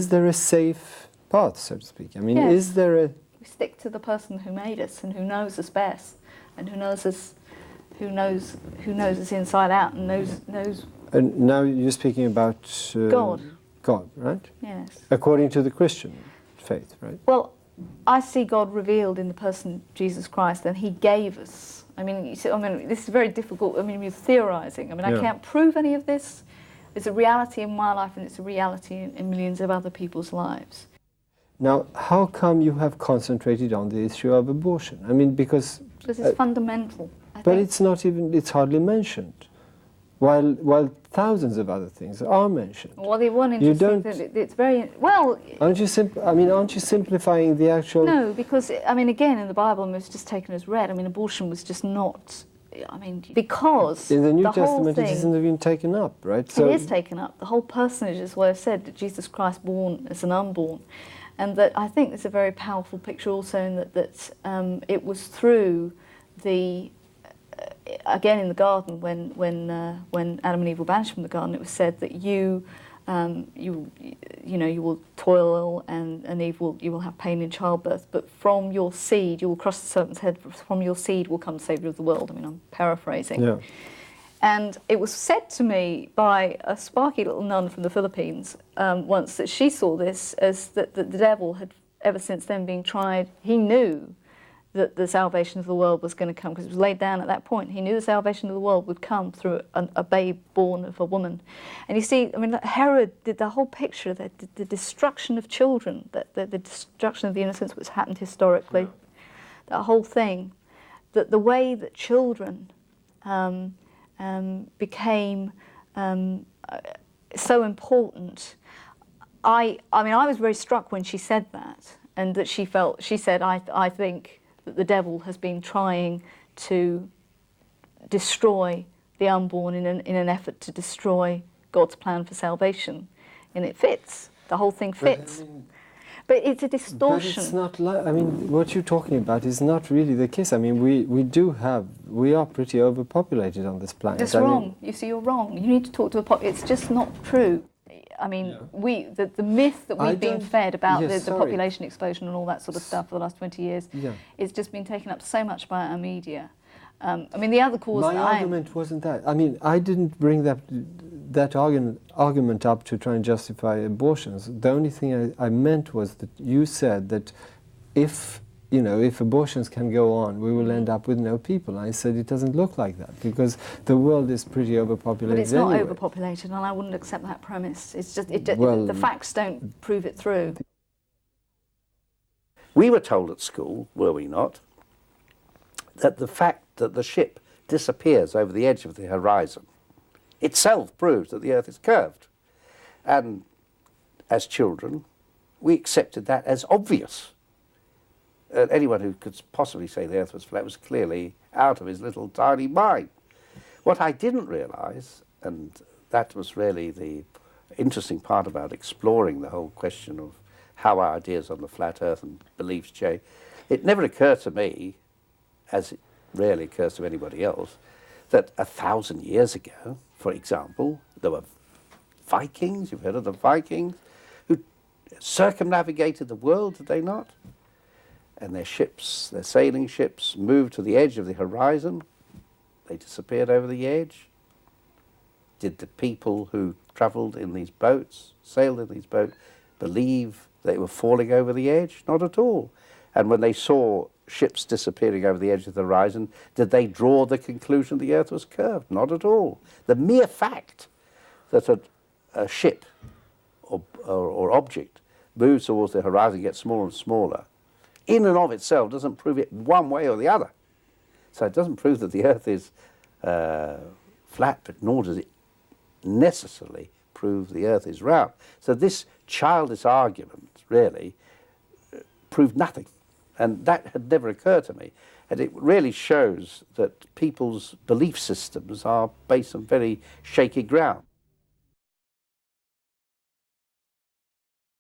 is there a safe path, so to speak? I mean, Yes. is there a... We stick to the person who made us and who knows us best, and who knows us inside out, and knows. And now you're speaking about God. God, right? Yes. According to the Christian faith, right? Well, I see God revealed in the person Jesus Christ, and He gave us. I mean, you see, this is very difficult. I mean, we're theorising. I mean, I can't prove any of this. It's a reality in my life, and it's a reality in millions of other people's lives. Now, how come you have concentrated on the issue of abortion? I mean, because it's fundamental. But it's not even, it's hardly mentioned, while thousands of other things are mentioned. Well, the one interesting thing, it's very, well... Aren't you simplifying the actual... No, because, I mean, again, in the Bible, it was just taken as read. I mean, abortion was just not, I mean, because in the New the Testament thing, it isn't even taken up, right? So it is taken up. The whole personage is what I've said, that Jesus Christ born as an unborn. And that I think there's a very powerful picture also in that it was through the... again, in the garden, when Adam and Eve were banished from the garden, it was said that you will toil and you will have pain in childbirth, but from your seed you will crush the serpent's head. From your seed will come the Saviour of the world. I mean, I'm paraphrasing. Yeah. And it was said to me by a sparky little nun from the Philippines once that she saw this as that the devil had ever since then been tried. He knew that the salvation of the world was going to come, because it was laid down at that point. He knew the salvation of the world would come through a babe born of a woman. And you see, I mean, Herod did the whole picture, the destruction of children, the destruction of the innocence which happened historically, that whole thing, that the way that children became so important. I mean, I was very struck when she said that, and that she said, I think that the devil has been trying to destroy the unborn in an effort to destroy God's plan for salvation. And it fits. The whole thing fits. But it's a distortion. But it's not like, I mean, what you're talking about is not really the case. I mean, we are pretty overpopulated on this planet. That's wrong. You see, you're wrong. You need to talk to it's just not true. I mean, the myth that we've been fed about the population explosion and all that sort of stuff for the last 20 years, it's just been taken up so much by our media. I mean, the other cause... My argument wasn't that. I mean, I didn't bring that argument up to try and justify abortions. The only thing I meant was that you said that if abortions can go on, we will end up with no people. I said it doesn't look like that, because the world is pretty overpopulated. But it's not anyway. overpopulated, and I wouldn't accept that premise. It's just the facts don't prove it through. We were told at school, were we not, that the fact that the ship disappears over the edge of the horizon itself proves that the Earth is curved. And as children, we accepted that as obvious. Anyone who could possibly say the Earth was flat was clearly out of his little tiny mind. What I didn't realise, and that was really the interesting part about exploring the whole question of how our ideas on the flat Earth and beliefs change, it never occurred to me, as it rarely occurs to anybody else, that 1,000 years ago, for example, there were Vikings, you've heard of the Vikings, who circumnavigated the world, did they not? And their ships, their sailing ships, moved to the edge of the horizon. They disappeared over the edge. Did the people who travelled in these boats, sailed in these boats, believe they were falling over the edge? Not at all. And when they saw ships disappearing over the edge of the horizon, did they draw the conclusion the Earth was curved? Not at all. The mere fact that a ship or object moves towards the horizon, gets smaller and smaller, in and of itself doesn't prove it one way or the other. So it doesn't prove that the Earth is flat, but nor does it necessarily prove the Earth is round. So this childish argument really proved nothing. And that had never occurred to me. And it really shows that people's belief systems are based on very shaky ground.